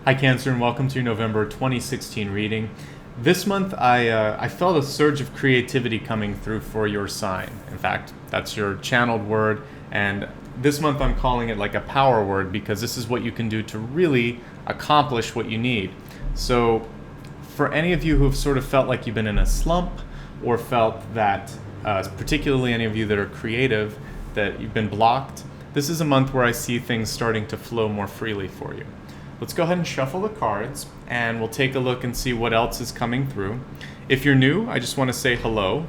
Hi Cancer, and welcome to your November 2016 reading. This month I felt a surge of creativity coming through for your sign. In fact, that's your channeled word, and this month I'm calling it like a power word because this is what you can do to really accomplish what you need. So for any of you who have sort of felt like you've been in a slump or felt that, particularly any of you that are creative, that you've been blocked, this is a month where I see things starting to flow more freely for you. Let's go ahead and shuffle the cards and we'll take a look and see what else is coming through. If you're new, I just want to say hello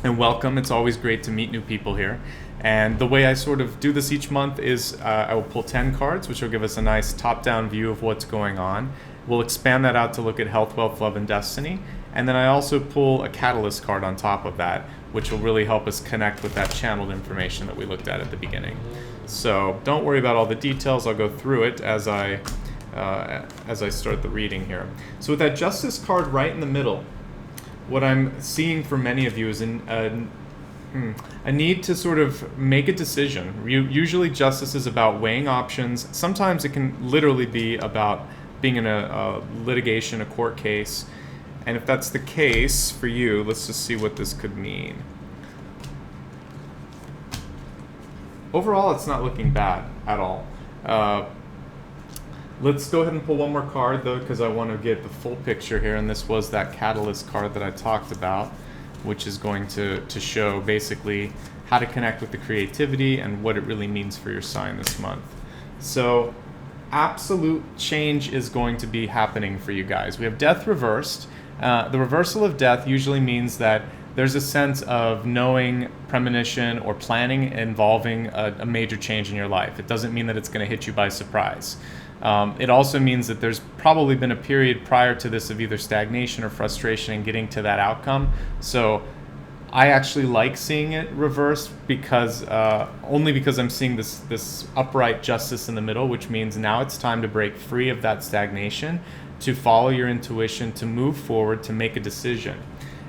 and welcome. It's always great to meet new people here. And the way I sort of do this each month is I will pull 10 cards, which will give us a nice top-down view of what's going on. We'll expand that out to look at health, wealth, love, and destiny. And then I also pull a catalyst card on top of that, which will really help us connect with that channeled information that we looked at the beginning. So don't worry about all the details. I'll go through it as I start the reading here. So with that Justice card right in the middle, what I'm seeing for many of you is a need to sort of make a decision. Usually Justice is about weighing options. Sometimes it can literally be about being in a litigation, a court case. And if that's the case for you, let's just see what this could mean. Overall, it's not looking bad at all. Let's go ahead and pull one more card, though, because I want to get the full picture here. And this was that Catalyst card that I talked about, which is going to show basically how to connect with the creativity and what it really means for your sign this month. So absolute change is going to be happening for you guys. We have Death reversed. The reversal of Death usually means that there's a sense of knowing, premonition, or planning involving a major change in your life. It doesn't mean that it's going to hit you by surprise. It also means that there's probably been a period prior to this of either stagnation or frustration in getting to that outcome. So I actually like seeing it reversed because only because I'm seeing this upright justice in the middle, which means now it's time to break free of that stagnation, to follow your intuition, to move forward, to make a decision.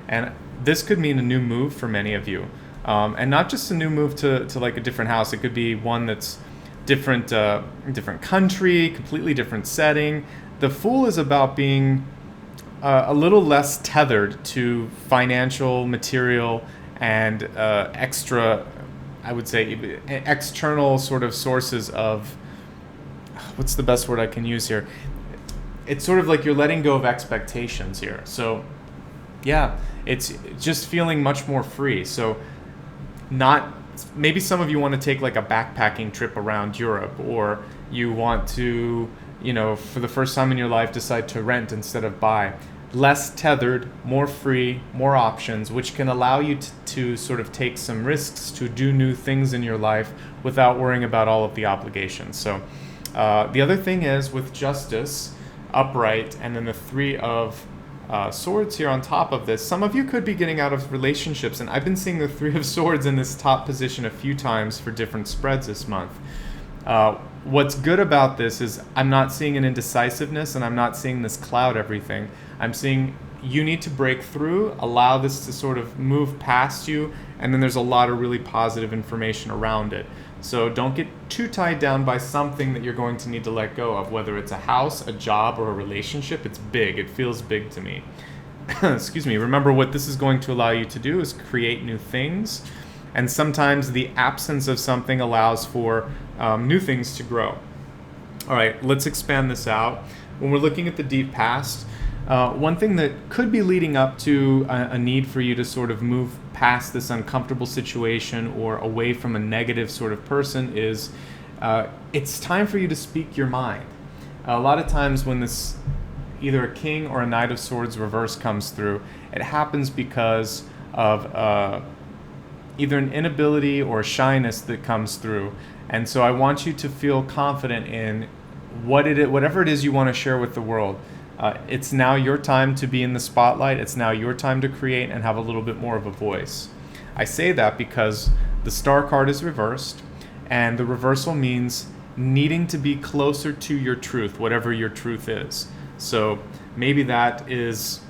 And this could mean a new move for many of you. And not just a new move to like a different house. It could be one that's different country, completely different setting. The Fool is about being a little less tethered to financial, material, and extra, I would say, external sort of sources of, what's the best word I can use here? It's sort of like you're letting go of expectations here. So yeah, it's just feeling much more free. So maybe some of you want to take like a backpacking trip around Europe, or you want to, for the first time in your life decide to rent instead of buy. Less tethered, more free, more options, which can allow you to sort of take some risks, to do new things in your life without worrying about all of the obligations. So the other thing is with Justice upright and then the Three of Swords here on top of this, some of you could be getting out of relationships, and I've been seeing the Three of Swords in this top position a few times for different spreads this month. What's good about this is I'm not seeing an indecisiveness, and I'm not seeing this cloud everything. I'm seeing you need to break through, allow this to sort of move past you, and then there's a lot of really positive information around it. So don't get too tied down by something that you're going to need to let go of, whether it's a house, a job, or a relationship. It's big. It feels big to me. Excuse me. Remember, what this is going to allow you to do is create new things. And sometimes the absence of something allows for new things to grow. All right, let's expand this out. When we're looking at the deep past, one thing that could be leading up to a need for you to sort of move past this uncomfortable situation or away from a negative sort of person is it's time for you to speak your mind. A lot of times when this either a King or a Knight of Swords reverse comes through, it happens because of either an inability or shyness that comes through. And so I want you to feel confident in whatever it is you want to share with the world. It's now your time to be in the spotlight. It's now your time to create and have a little bit more of a voice. I say that because the Star card is reversed, and the reversal means needing to be closer to your truth, whatever your truth is. So maybe that is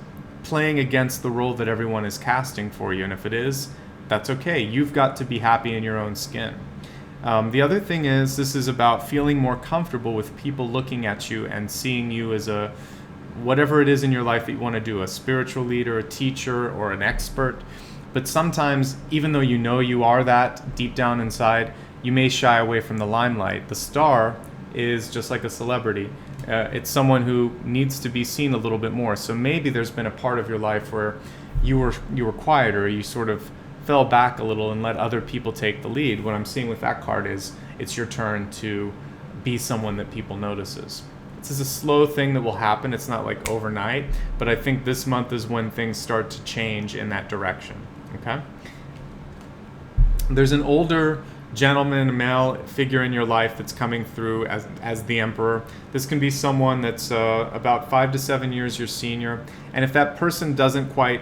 playing against the role that everyone is casting for you, and if it is, that's okay. You've got to be happy in your own skin. The other thing is, this is about feeling more comfortable with people looking at you and seeing you as a whatever it is in your life that you want to do, a spiritual leader, a teacher, or an expert. But sometimes, even though you know you are that deep down inside, you may shy away from the limelight. The star is just like a celebrity. It's someone who needs to be seen a little bit more. So maybe there's been a part of your life where you were quieter, you sort of fell back a little and let other people take the lead. What I'm seeing with that card is it's your turn to be someone that people notices. This is a slow thing that will happen. It's not like overnight, but I think this month is when things start to change in that direction. Okay? There's an older gentleman, a male figure in your life that's coming through as the emperor. This can be someone that's about 5 to 7 years your senior. And if that person doesn't quite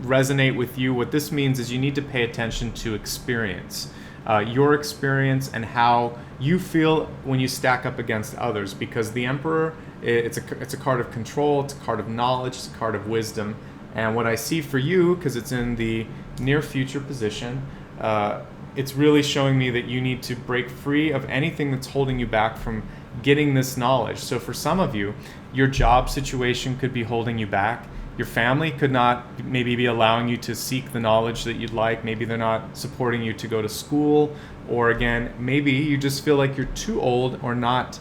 resonate with you, what this means is you need to pay attention to experience. Your experience and how you feel when you stack up against others, because the Emperor, it's a card of control, it's a card of knowledge, it's a card of wisdom. And what I see for you, because it's in the near future position, it's really showing me that you need to break free of anything that's holding you back from getting this knowledge. So for some of you, your job situation could be holding you back. Your family could not maybe be allowing you to seek the knowledge that you'd like. Maybe they're not supporting you to go to school. Or again, maybe you just feel like you're too old or not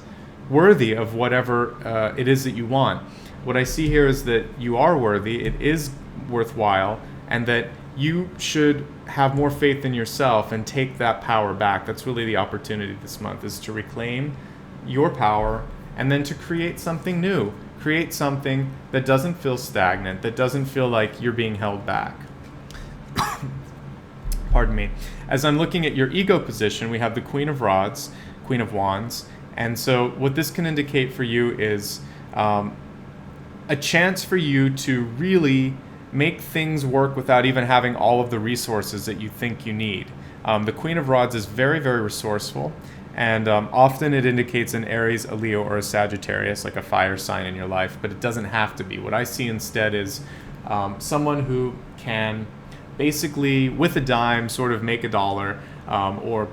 worthy of whatever it is that you want. What I see here is that you are worthy, it is worthwhile, and that you should have more faith in yourself and take that power back. That's really the opportunity this month, is to reclaim your power and then to create something new. Create something that doesn't feel stagnant, that doesn't feel like you're being held back. Pardon me. As I'm looking at your ego position, we have the Queen of Rods, Queen of Wands. And so what this can indicate for you is a chance for you to really make things work without even having all of the resources that you think you need. The Queen of Rods is very, very resourceful. And often it indicates an Aries, a Leo, or a Sagittarius, like a fire sign in your life, but it doesn't have to be. What I see instead is someone who can basically, with a dime, sort of make a dollar, or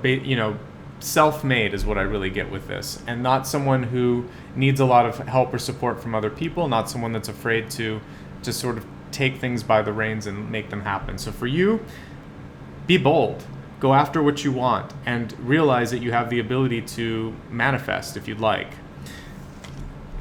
self-made is what I really get with this. And not someone who needs a lot of help or support from other people, not someone that's afraid to just sort of take things by the reins and make them happen. So for you, be bold. Go after what you want and realize that you have the ability to manifest if you'd like.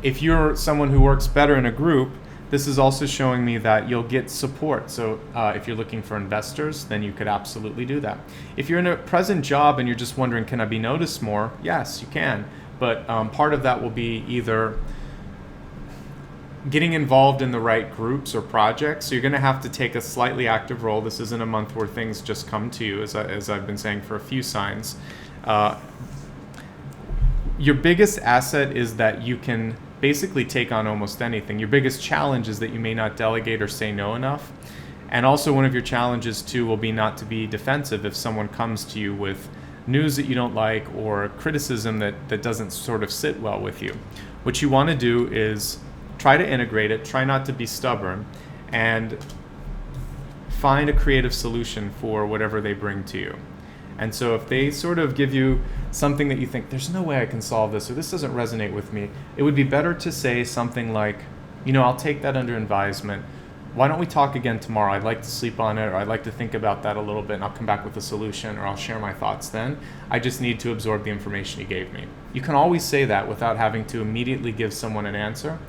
If you're someone who works better in a group, this is also showing me that you'll get support. So if you're looking for investors, then you could absolutely do that. If you're in a present job and you're just wondering, can I be noticed more? Yes, you can. But part of that will be either getting involved in the right groups or projects. So you're going to have to take a slightly active role. This isn't a month where things just come to you, as I've been saying for a few signs. Your biggest asset is that you can basically take on almost anything. Your biggest challenge is that you may not delegate or say no enough. And also one of your challenges too will be not to be defensive if someone comes to you with news that you don't like or criticism that doesn't sort of sit well with you. What you want to do is try to integrate it, try not to be stubborn, and find a creative solution for whatever they bring to you. And so if they sort of give you something that you think, there's no way I can solve this, or this doesn't resonate with me, it would be better to say something like, I'll take that under advisement. Why don't we talk again tomorrow? I'd like to sleep on it, or I'd like to think about that a little bit, and I'll come back with a solution, or I'll share my thoughts then. I just need to absorb the information you gave me. You can always say that without having to immediately give someone an answer.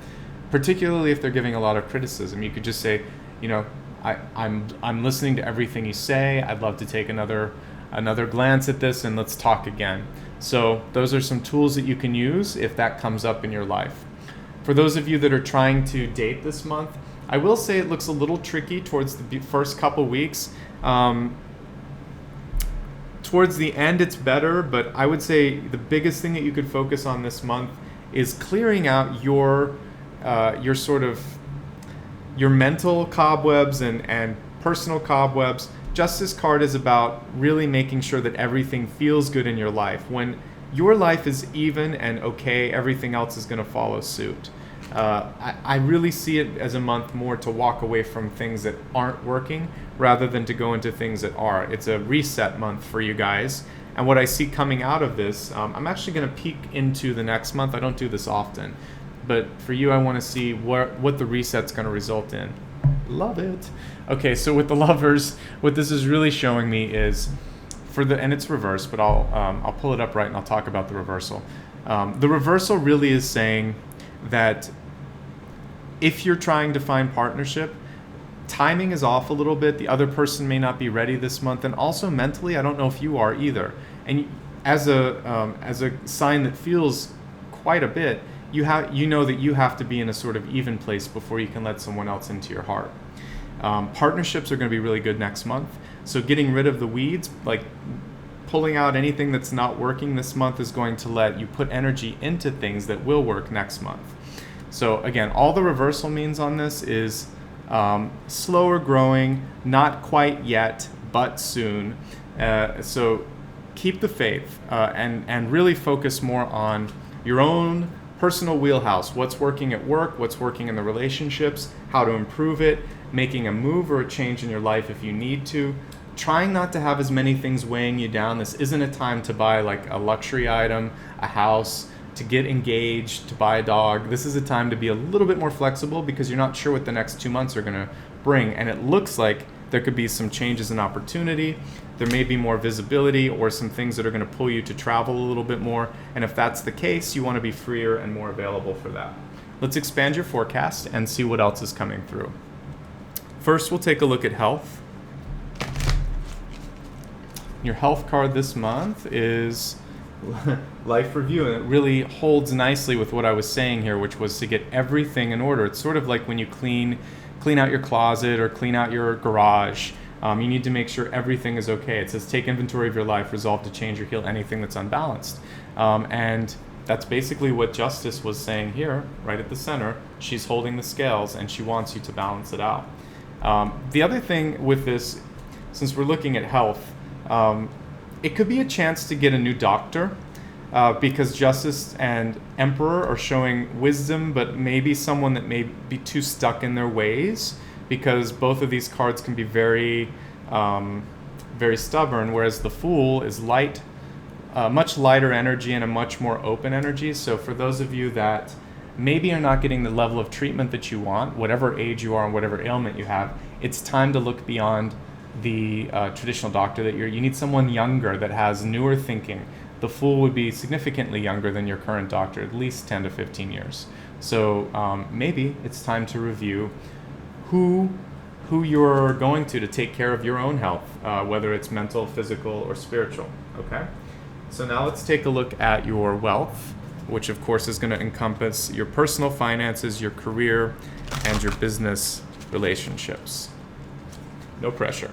Particularly if they're giving a lot of criticism. You could just say, I'm listening to everything you say. I'd love to take another glance at this and let's talk again. So those are some tools that you can use if that comes up in your life. For those of you that are trying to date this month, I will say it looks a little tricky towards the first couple weeks. Towards the end it's better, but I would say the biggest thing that you could focus on this month is clearing out your mental cobwebs and personal cobwebs. Justice card is about really making sure that everything feels good in your life. When your life is even and okay, everything else is going to follow suit. I really see it as a month more to walk away from things that aren't working rather than to go into things that are. It's a reset month for you guys, And what I see coming out of this, I'm actually going to peek into the next month. I don't do this often, but for you, I want to see what the reset's going to result in. Love it. Okay, so with the lovers, what this is really showing me is and it's reversed, but I'll pull it up right and I'll talk about the reversal. The reversal really is saying that if you're trying to find partnership, timing is off a little bit. The other person may not be ready this month, and also mentally, I don't know if you are either. And as a sign that feels quite a bit, you know that you have to be in a sort of even place before you can let someone else into your heart. Partnerships are going to be really good next month. So getting rid of the weeds, like pulling out anything that's not working this month, is going to let you put energy into things that will work next month. So again, all the reversal means on this is slower growing, not quite yet, but soon. So keep the faith and really focus more on your own personal wheelhouse. What's working at work, what's working in the relationships, how to improve it, making a move or a change in your life if you need to. Trying not to have as many things weighing you down. This isn't a time to buy like a luxury item, a house, to get engaged, to buy a dog. This is a time to be a little bit more flexible because you're not sure what the next 2 months are going to bring. And it looks like there could be some changes in opportunity. There may be more visibility or some things that are going to pull you to travel a little bit more. And if that's the case, you want to be freer and more available for that. Let's expand your forecast and see what else is coming through. First, we'll take a look at health. Your health card this month is Life Review, and it really holds nicely with what I was saying here, which was to get everything in order. It's sort of like when you clean out your closet or clean out your garage. You need to make sure everything is okay. It says take inventory of your life, resolve to change or heal anything that's unbalanced. And that's basically what Justice was saying here, right at the center. She's holding the scales and she wants you to balance it out. The other thing with this, since we're looking at health, it could be a chance to get a new doctor because Justice and Emperor are showing wisdom, but maybe someone that may be too stuck in their ways, because both of these cards can be very, very stubborn, whereas the Fool is light, much lighter energy and a much more open energy. So for those of you that maybe are not getting the level of treatment that you want, whatever age you are and whatever ailment you have, it's time to look beyond the traditional doctor that you need someone younger that has newer thinking. The Fool would be significantly younger than your current doctor, at least 10 to 15 years. So maybe it's time to review who you're going to take care of your own health, whether it's mental, physical, or spiritual. Okay? So now let's take a look at your wealth, which of course is going to encompass your personal finances, your career, and your business relationships. No pressure.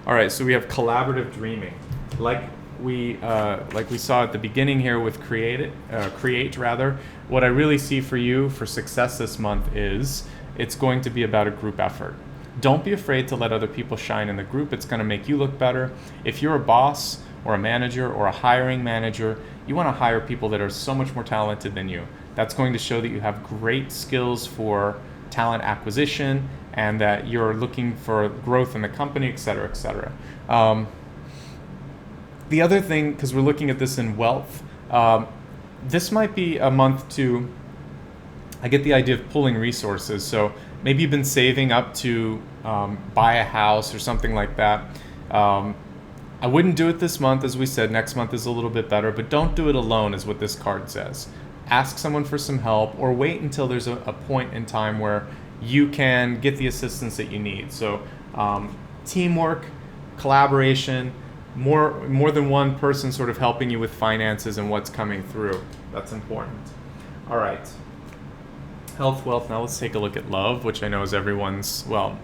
All right, so we have collaborative dreaming. Like we saw at the beginning here with create. What I really see for you for success this month is it's going to be about a group effort. Don't be afraid to let other people shine in the group. It's going to make you look better. If you're a boss or a manager or a hiring manager, you want to hire people that are so much more talented than you. That's going to show that you have great skills for talent acquisition and that you're looking for growth in the company, et cetera, et cetera. The other thing, because we're looking at this in wealth, this might be a month to, I get the idea of pulling resources. So maybe you've been saving up to buy a house or something like that. I wouldn't do it this month. As we said, next month is a little bit better, but don't do it alone is what this card says. Ask someone for some help or wait until there's a point in time where you can get the assistance that you need. So teamwork, collaboration, more than one person sort of helping you with finances and what's coming through. That's important. All right. Health, wealth. Now let's take a look at love, which I know is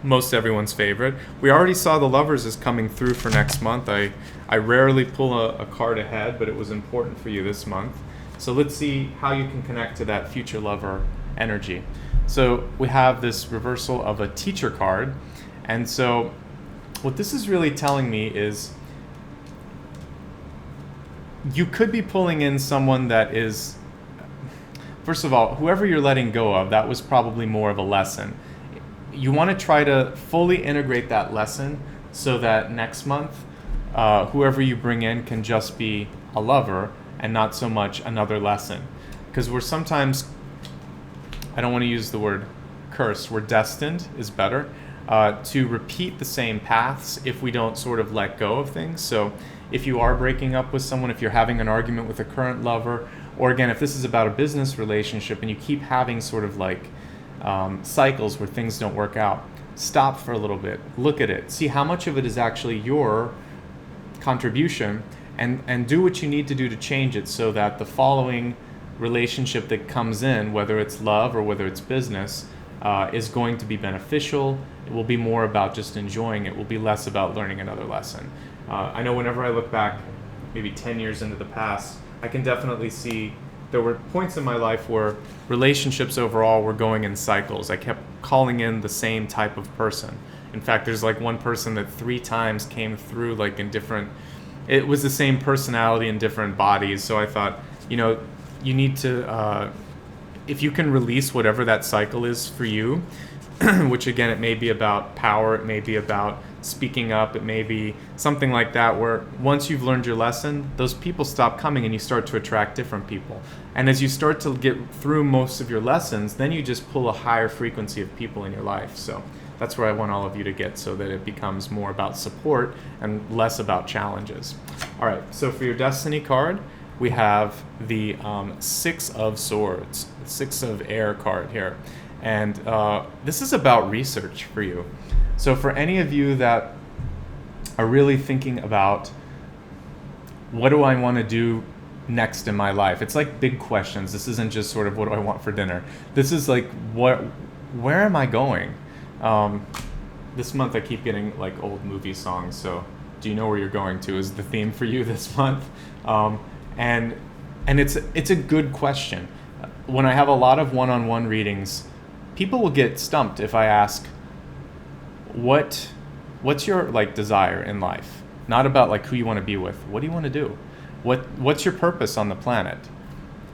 most everyone's favorite. We already saw the Lovers is coming through for next month. I rarely pull a card ahead, but it was important for you this month. So let's see how you can connect to that future lover energy. So we have this reversal of a teacher card. And so what this is really telling me is you could be pulling in someone that is, first of all, whoever you're letting go of, that was probably more of a lesson. You want to try to fully integrate that lesson so that next month whoever you bring in can just be a lover and not so much another lesson. Because we're sometimes, I don't want to use the word cursed, we're destined is better, to repeat the same paths if we don't sort of let go of things. So if you are breaking up with someone, if you're having an argument with a current lover, or again, if this is about a business relationship and you keep having sort of like cycles where things don't work out, stop for a little bit, look at it, see how much of it is actually your contribution, and do what you need to do to change it so that the following relationship that comes in, whether it's love or whether it's business, is going to be beneficial. It will be more about just enjoying it. It will be less about learning another lesson. I know whenever I look back maybe 10 years into the past, I can definitely see there were points in my life where relationships overall were going in cycles. I kept calling in the same type of person. In fact, there's like one person that 3 times came through like in different, it was the same personality in different bodies. So I thought, you need to, if you can release whatever that cycle is for you, which again, it may be about power, it may be about speaking up, it may be something like that, where once you've learned your lesson, those people stop coming and you start to attract different people. And as you start to get through most of your lessons, then you just pull a higher frequency of people in your life. So that's where I want all of you to get, so that it becomes more about support and less about challenges. All right, so for your destiny card, we have the 6 of Swords, 6 of Air card here. And this is about research for you. So for any of you that are really thinking about, what do I want to do next in my life? It's like big questions. This isn't just sort of what do I want for dinner. This is like, where am I going? This month I keep getting like old movie songs. So do you know where you're going to is the theme for you this month. And it's a good question. When I have a lot of one-on-one readings, people will get stumped if I ask, what's your like desire in life? Not about like who you want to be with. What do you want to do? What's your purpose on the planet?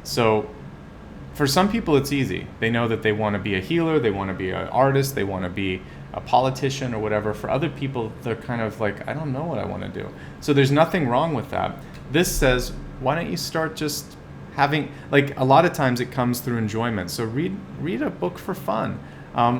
So for some people it's easy. They know that they want to be a healer, they want to be an artist, they want to be a politician or whatever. For other people, they're kind of like, I don't know what I want to do. So there's nothing wrong with that. This says, why don't you start just having, like, a lot of times it comes through enjoyment. So read a book for fun.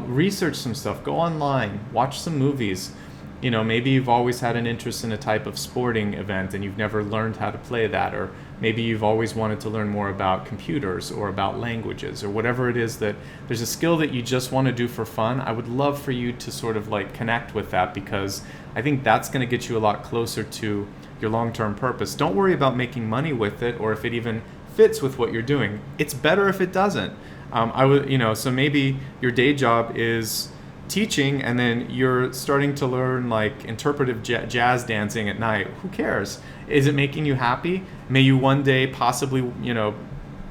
Research some stuff, go online, watch some movies. Maybe you've always had an interest in a type of sporting event and you've never learned how to play that, or maybe you've always wanted to learn more about computers or about languages or whatever it is, that there's a skill that you just want to do for fun. I would love for you to sort of like connect with that, because I think that's going to get you a lot closer to your long-term purpose. Don't worry about making money with it or if it even fits with what you're doing. It's better if it doesn't. So maybe your day job is teaching and then you're starting to learn like interpretive jazz dancing at night. Who cares? Is it making you happy? May you one day possibly,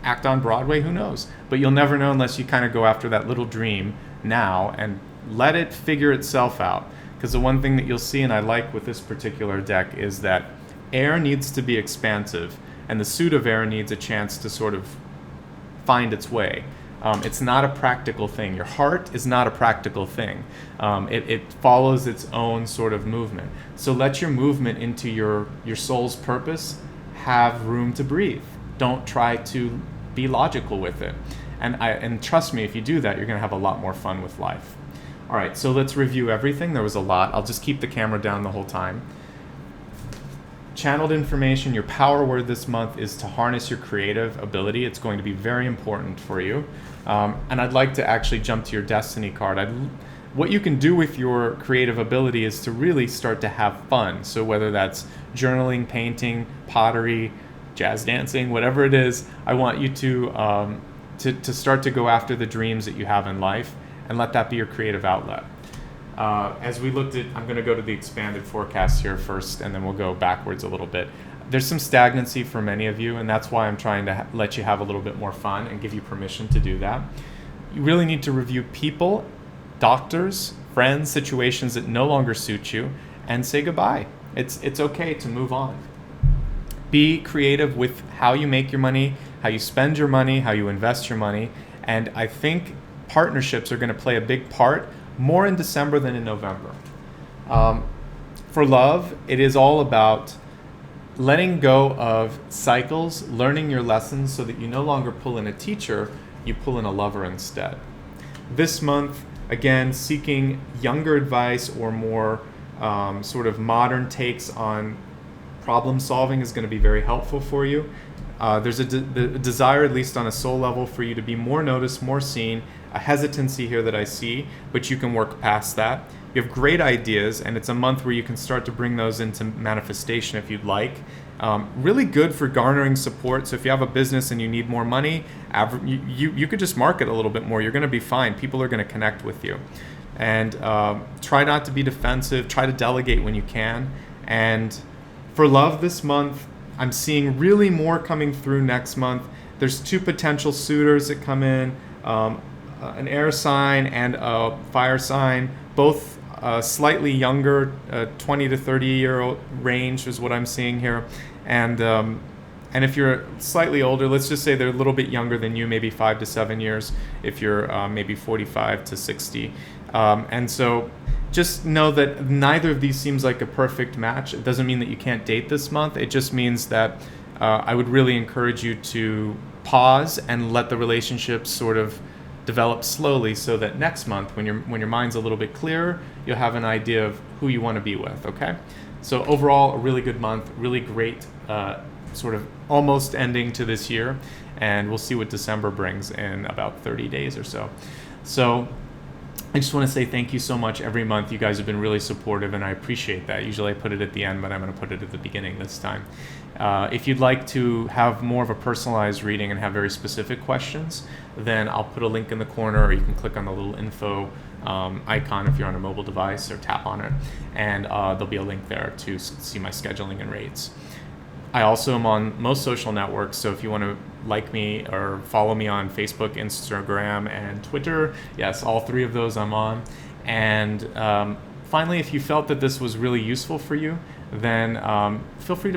act on Broadway? Who knows? But you'll never know unless you kind of go after that little dream now and let it figure itself out. Because the one thing that you'll see, and I like with this particular deck, is that air needs to be expansive and the suit of air needs a chance to sort of find its way. It's not a practical thing. Your heart is not a practical thing. It follows its own sort of movement. So let your movement into your soul's purpose have room to breathe. Don't try to be logical with it. And trust me, if you do that, you're going to have a lot more fun with life. All right, so let's review everything. There was a lot. I'll just keep the camera down the whole time. Channeled information, your power word this month is to harness your creative ability. It's going to be very important for you. And I'd like to actually jump to your destiny card. What you can do with your creative ability is to really start to have fun. So whether that's journaling, painting, pottery, jazz dancing, whatever it is, I want you to start to go after the dreams that you have in life and let that be your creative outlet. As we looked at, I'm going to go to the expanded forecast here first, and then we'll go backwards a little bit. There's some stagnancy for many of you, and that's why I'm trying to let you have a little bit more fun and give you permission to do that. You really need to review people, doctors, friends, situations that no longer suit you, and say goodbye. It's okay to move on. Be creative with how you make your money, how you spend your money, how you invest your money, and I think partnerships are going to play a big part, more in December than in November. For love, it is all about letting go of cycles, learning your lessons so that you no longer pull in a teacher, you pull in a lover instead. This month, again, seeking younger advice or more sort of modern takes on problem solving is going to be very helpful for you. There's a desire, at least on a soul level, for you to be more noticed, more seen, a hesitancy here that I see, but you can work past that. You have great ideas, and it's a month where you can start to bring those into manifestation if you'd like. Really good for garnering support. So if you have a business and you need more money, you could just market a little bit more. You're going to be fine. People are going to connect with you. And try not to be defensive. Try to delegate when you can. And for love this month, I'm seeing really more coming through next month. There's 2 potential suitors that come in, an air sign and a fire sign, both slightly younger, 20 to 30 year old range is what I'm seeing here. And if you're slightly older, let's just say they're a little bit younger than you, maybe 5 to 7 years, if you're maybe 45 to 60. And so just know that neither of these seems like a perfect match. It doesn't mean that you can't date this month. It just means that I would really encourage you to pause and let the relationship sort of develop slowly, so that next month, when your mind's a little bit clearer, you'll have an idea of who you want to be with. Okay, so overall, a really good month, really great sort of almost ending to this year, and we'll see what December brings in about 30 days or so. So I just want to say thank you so much every month. You guys have been really supportive, and I appreciate that. Usually I put it at the end, but I'm going to put it at the beginning this time. If you'd like to have more of a personalized reading and have very specific questions, then I'll put a link in the corner, or you can click on the little info icon if you're on a mobile device, or tap on it, and there'll be a link there to see my scheduling and rates. I also am on most social networks, so if you want to like me or follow me on Facebook, Instagram, and Twitter, yes, all 3 of those I'm on. And finally, if you felt that this was really useful for you, then feel free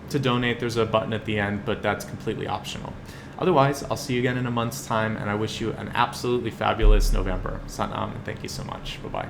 to donate. There's a button at the end, but that's completely optional. Otherwise, I'll see you again in a month's time, and I wish you an absolutely fabulous November. Satnam, and thank you so much. Bye-bye.